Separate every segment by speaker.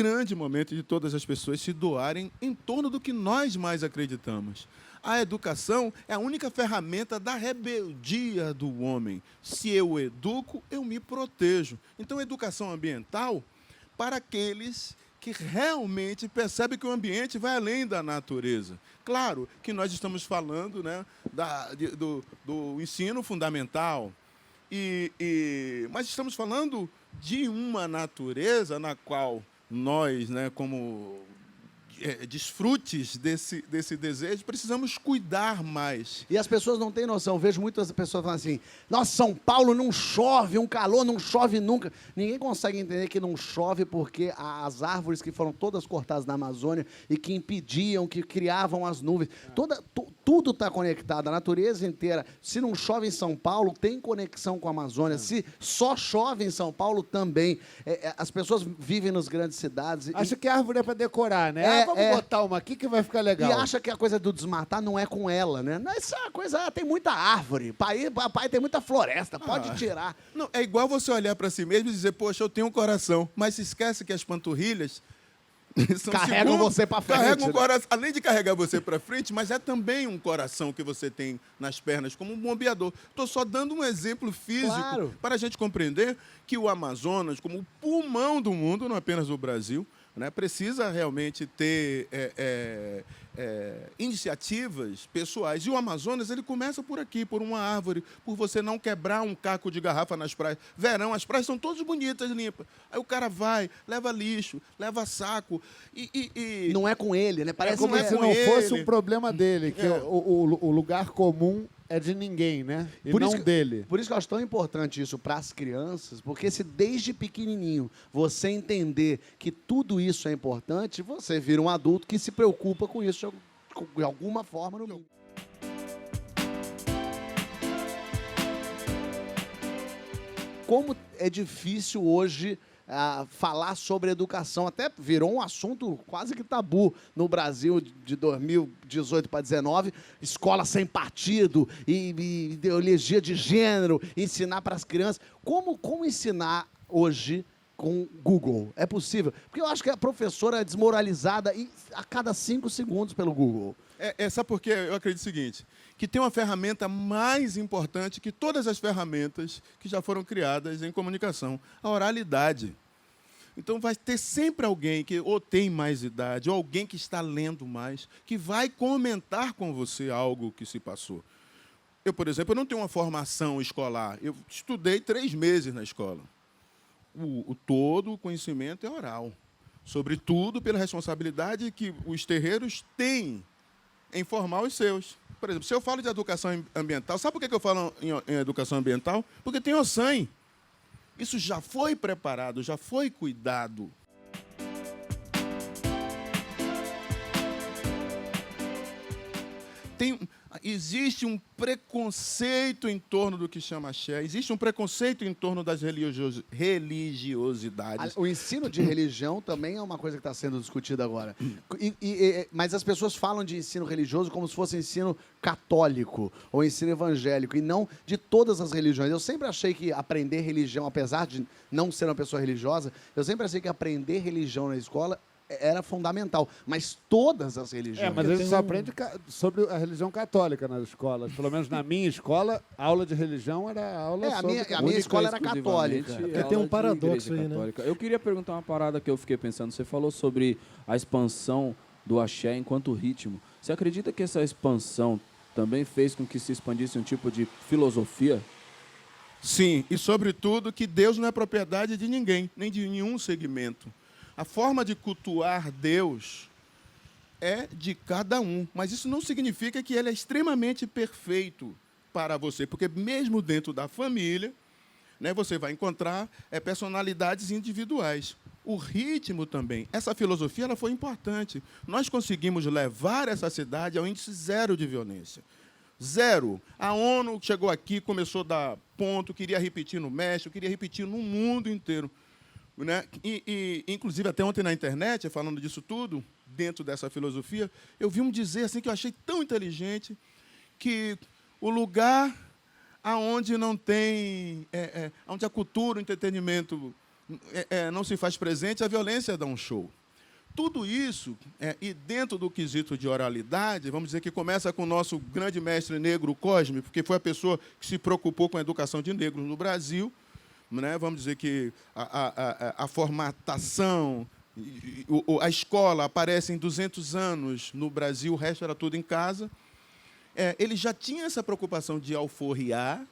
Speaker 1: grande momento de todas as pessoas se doarem em torno do que nós mais acreditamos. A educação é a única ferramenta da rebeldia do homem. Se eu educo, eu me protejo. Então, educação ambiental para aqueles que realmente percebem que o ambiente vai além da natureza. Claro que nós estamos falando, né, do ensino fundamental, mas estamos falando de uma natureza na qual nós, né, como desfrutes desse desejo, precisamos cuidar mais.
Speaker 2: E as pessoas não têm noção. Eu vejo muitas pessoas falando assim, nossa, São Paulo não chove, um calor, não chove nunca. Ninguém consegue entender que não chove porque as árvores que foram todas cortadas na Amazônia e que impediam, que criavam as nuvens. Tudo está conectado, a natureza inteira. Se não chove em São Paulo, tem conexão com a Amazônia. Se só chove em São Paulo, também. As pessoas vivem nas grandes cidades.
Speaker 3: Acho que a árvore é para decorar, né? Vamos botar uma aqui que vai ficar legal.
Speaker 2: E acha que a coisa do desmatar não é com ela, né? Não, essa coisa, tem muita árvore. Papai tem muita floresta, pode tirar.
Speaker 1: Não, é igual você olhar para si mesmo e dizer, poxa, eu tenho um coração. Mas se esquece que as panturrilhas
Speaker 2: carregam você para frente.
Speaker 1: Carregam coração, além de carregar você para frente, mas é também um coração que você tem nas pernas, como um bombeador. Estou só dando um exemplo físico para a gente compreender que o Amazonas, como o pulmão do mundo, não apenas do Brasil, né, precisa realmente ter iniciativas pessoais. E o Amazonas, ele começa por aqui, por uma árvore, por você não quebrar um caco de garrafa nas praias. Verão, as praias são todas bonitas, limpas. Aí o cara vai, leva lixo, leva saco.
Speaker 2: Não é com ele, né?
Speaker 3: Parece como se não fosse um problema dele, que o lugar comum é de ninguém, né? E não dele.
Speaker 2: Por isso que eu acho tão importante isso para as crianças, porque se desde pequenininho você entender que tudo isso é importante, você vira um adulto que se preocupa com isso de alguma forma no mundo. Como é difícil hoje falar sobre educação, até virou um assunto quase que tabu no Brasil de 2018 para 2019, escola sem partido, e ideologia de gênero, ensinar para as crianças. Como ensinar hoje com Google? É possível? Porque eu acho que a professora é desmoralizada a cada 5 segundos pelo Google.
Speaker 1: Sabe por quê? Eu acredito o seguinte, que tem uma ferramenta mais importante que todas as ferramentas que já foram criadas em comunicação, a oralidade. Então, vai ter sempre alguém que ou tem mais idade, ou alguém que está lendo mais, que vai comentar com você algo que se passou. Eu, por exemplo, não tenho uma formação escolar. Eu estudei 3 meses na escola. Todo o conhecimento é oral. Sobretudo pela responsabilidade que os terreiros têm em formar os seus. Por exemplo, se eu falo de educação ambiental, sabe por que eu falo em educação ambiental? Porque tem OSAM. Isso já foi preparado, já foi cuidado. Existe um preconceito em torno do que chama axé, existe um preconceito em torno das religiosidades.
Speaker 2: O ensino de religião também é uma coisa que está sendo discutida agora. Mas as pessoas falam de ensino religioso como se fosse ensino católico ou ensino evangélico, e não de todas as religiões. Eu sempre achei que aprender religião, apesar de não ser uma pessoa religiosa, eu sempre achei que aprender religião na escola era fundamental, mas todas as religiões...
Speaker 3: mas a gente só aprende sobre a religião católica nas escolas. Pelo menos na minha escola, a aula de religião era aula sobre...
Speaker 2: A minha escola era católica.
Speaker 4: Porque tem um paradoxo aí, né? Eu queria perguntar uma parada que eu fiquei pensando. Você falou sobre a expansão do axé enquanto ritmo. Você acredita que essa expansão também fez com que se expandisse um tipo de filosofia?
Speaker 1: Sim, e sobretudo que Deus não é propriedade de ninguém, nem de nenhum segmento. A forma de cultuar Deus é de cada um, mas isso não significa que ele é extremamente perfeito para você, porque mesmo dentro da família, né, você vai encontrar personalidades individuais. O ritmo também. Essa filosofia ela foi importante. Nós conseguimos levar essa cidade ao índice 0 de violência. 0. A ONU chegou aqui, começou a dar ponto, queria repetir no México, queria repetir no mundo inteiro. Né? Inclusive, até ontem na internet, falando disso tudo, dentro dessa filosofia, eu vi dizer assim, que eu achei tão inteligente, que o lugar onde não tem, onde a cultura, o entretenimento não se faz presente, a violência dá um show. Tudo isso, e dentro do quesito de oralidade, vamos dizer que começa com o nosso grande mestre negro Cosme, porque foi a pessoa que se preocupou com a educação de negros no Brasil, né? Vamos dizer que a formatação, a escola aparece em 200 anos no Brasil, o resto era tudo em casa. Ele já tinha essa preocupação de alforriar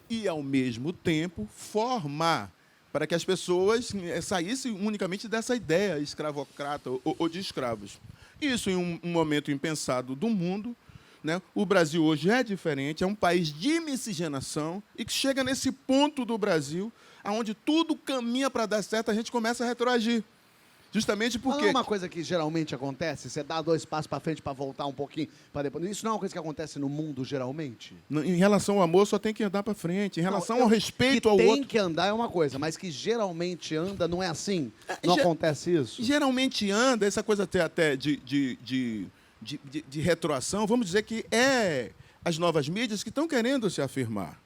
Speaker 1: e, ao mesmo tempo, formar, para que as pessoas saíssem unicamente dessa ideia escravocrata ou de escravos. Isso em um momento impensado do mundo, né? O Brasil hoje é diferente, é um país de miscigenação, e que chega nesse ponto do Brasil, onde tudo caminha para dar certo, a gente começa a retroagir. Justamente porque...
Speaker 2: Não é uma coisa que geralmente acontece? Você dá 2 passos para frente para voltar um pouquinho para depois. Isso não é uma coisa que acontece no mundo, geralmente?
Speaker 1: Em relação ao amor, só tem que andar para frente. Em relação ao respeito ao
Speaker 2: outro...
Speaker 1: outro...
Speaker 2: tem que andar é uma coisa, mas que geralmente anda não é assim? Não acontece isso?
Speaker 1: Geralmente anda, essa coisa até de retroação, vamos dizer que as novas mídias que estão querendo se afirmar.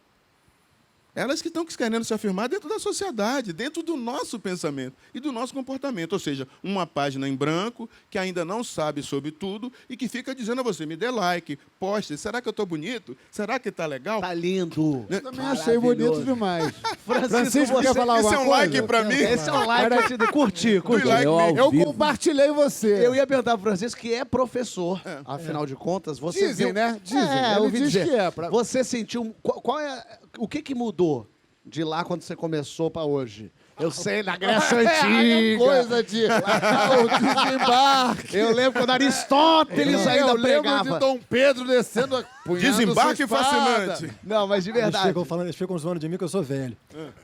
Speaker 1: Elas que estão querendo se afirmar dentro da sociedade, dentro do nosso pensamento e do nosso comportamento. Ou seja, uma página em branco, que ainda não sabe sobre tudo e que fica dizendo a você, me dê like, poste, será que eu estou bonito? Será que está legal?
Speaker 2: Tá lindo.
Speaker 3: Eu também achei bonito demais.
Speaker 2: Francisco,
Speaker 3: quer falar
Speaker 1: Esse
Speaker 3: alguma
Speaker 1: é um
Speaker 3: coisa?
Speaker 1: like para mim?
Speaker 2: Esse é um like de curtir.
Speaker 1: Like
Speaker 3: Eu compartilhei você.
Speaker 2: Eu ia perguntar para o Francisco, que é professor. Afinal de contas, você
Speaker 3: Dizem,
Speaker 2: viu...
Speaker 3: né? Dizem.
Speaker 2: eu
Speaker 3: Ele
Speaker 2: ouvi
Speaker 3: diz
Speaker 2: dizer.
Speaker 3: que é.
Speaker 2: Você sentiu... O que mudou de lá quando você começou para hoje? Eu sei, na Grécia Antiga.
Speaker 3: Coisa de... o desembarque.
Speaker 2: Eu lembro quando Aristóteles ainda
Speaker 3: Eu lembro
Speaker 2: pregava.
Speaker 3: de Dom Pedro descendo, punhando
Speaker 1: Desembarque
Speaker 3: sua espada.
Speaker 1: fascinante.
Speaker 2: Não, mas de verdade.
Speaker 5: Eles ficam zoando de mim que eu sou velho.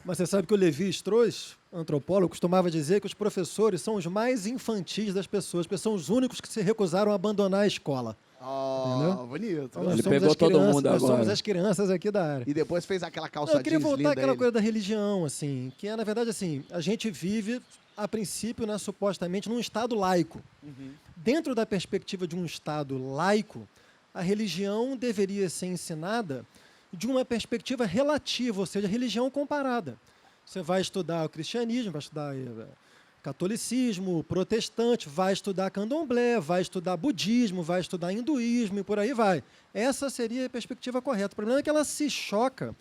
Speaker 5: Mas você sabe que o Levi Strauss, antropólogo, costumava dizer que os professores são os mais infantis das pessoas, porque são os únicos que se recusaram a abandonar a escola.
Speaker 2: Oh, bonito.
Speaker 5: Então, nós
Speaker 4: Ele
Speaker 5: somos
Speaker 4: pegou
Speaker 5: as
Speaker 4: todo
Speaker 5: crianças-
Speaker 4: mundo
Speaker 5: Nós somos
Speaker 4: agora.
Speaker 5: as crianças aqui da área.
Speaker 2: E depois fez aquela calça
Speaker 5: Eu queria
Speaker 2: jeans
Speaker 5: voltar
Speaker 2: linda
Speaker 5: àquela
Speaker 2: ele.
Speaker 5: coisa da religião, assim, que é, na verdade, assim, a gente vive, a princípio, né, supostamente, num Estado laico. Dentro da perspectiva de um Estado laico, a religião deveria ser ensinada de uma perspectiva relativa, ou seja, religião comparada. Você vai estudar o cristianismo, vai estudar catolicismo, protestante, vai estudar candomblé, vai estudar budismo, vai estudar hinduísmo e por aí vai. Essa seria a perspectiva correta. O problema é que ela se choca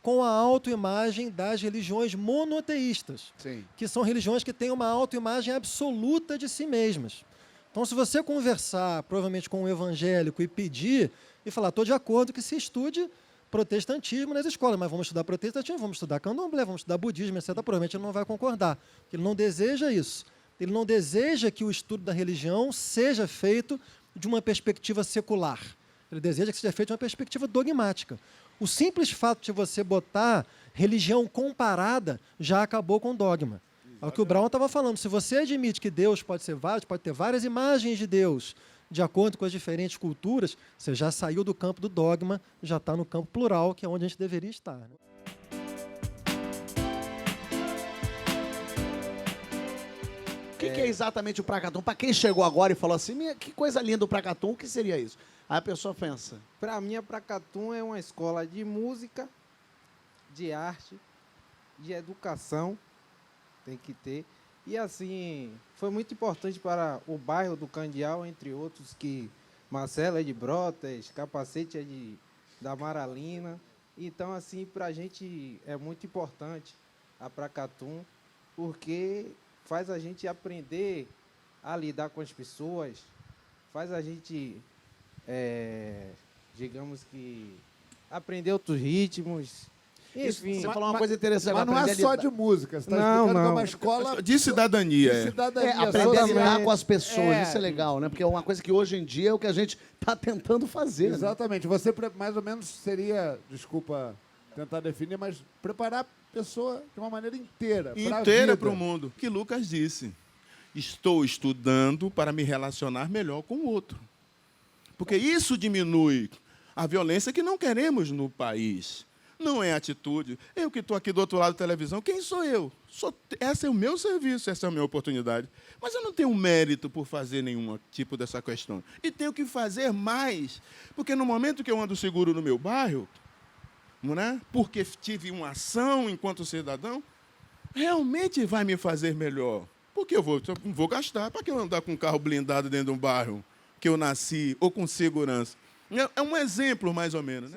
Speaker 5: com a autoimagem das religiões monoteístas,
Speaker 2: Sim.
Speaker 5: que são religiões que têm uma autoimagem absoluta de si mesmas. Então, se você conversar, provavelmente, com um evangélico e pedir, e falar, estou de acordo que se estude protestantismo nas escolas, mas vamos estudar protestantismo, vamos estudar candomblé, vamos estudar budismo, etc. Provavelmente ele não vai concordar, porque ele não deseja isso. Ele não deseja que o estudo da religião seja feito de uma perspectiva secular. Ele deseja que seja feito de uma perspectiva dogmática. O simples fato de você botar religião comparada já acabou com o dogma. É o que o Brown estava falando. Se você admite que Deus pode ser vários, pode ter várias imagens de Deus, de acordo com as diferentes culturas, você já saiu do campo do dogma, já está no campo plural, que é onde a gente deveria estar. Né?
Speaker 2: O que é exatamente o Pracatum? Para quem chegou agora e falou assim, que coisa linda o Pracatum, o que seria isso? Aí a pessoa pensa.
Speaker 6: Para mim, a Pracatum é uma escola de música, de arte, de educação, tem que ter. E assim, foi muito importante para o bairro do Candial, entre outros, que Marcelo é de Brotas, Capacete é da Maralina. Então, assim, para a gente é muito importante a Pracatum, porque faz a gente aprender a lidar com as pessoas, faz a gente, digamos que, aprender outros ritmos. Enfim,
Speaker 2: Você falou uma coisa interessante.
Speaker 3: Mas não é
Speaker 2: aprender
Speaker 3: só
Speaker 2: a
Speaker 3: de música. Você está
Speaker 6: Não,
Speaker 3: explicando que é
Speaker 6: não.
Speaker 3: uma escola
Speaker 1: De cidadania.
Speaker 3: de cidadania.
Speaker 2: aprender a lidar
Speaker 6: Exatamente.
Speaker 2: com as pessoas,
Speaker 3: É.
Speaker 2: isso é legal, né? Porque é uma coisa que hoje em dia é o que a gente está tentando fazer. né?
Speaker 3: Exatamente. Você mais ou menos seria, desculpa tentar definir, mas preparar a pessoa de uma maneira inteira.
Speaker 1: Inteira para o mundo. Que Lucas disse. Estou estudando para me relacionar melhor com o outro. Porque isso diminui a violência que não queremos no país. Não é atitude. Eu que estou aqui do outro lado da televisão, quem sou eu? Esse é o meu serviço, essa é a minha oportunidade. Mas eu não tenho mérito por fazer nenhum tipo dessa questão. E tenho que fazer mais. Porque no momento que eu ando seguro no meu bairro, né, porque tive uma ação enquanto cidadão, realmente vai me fazer melhor. Porque eu vou gastar. Para que eu andar com um carro blindado dentro de um bairro que eu nasci ou com segurança? É um exemplo, mais ou menos, né?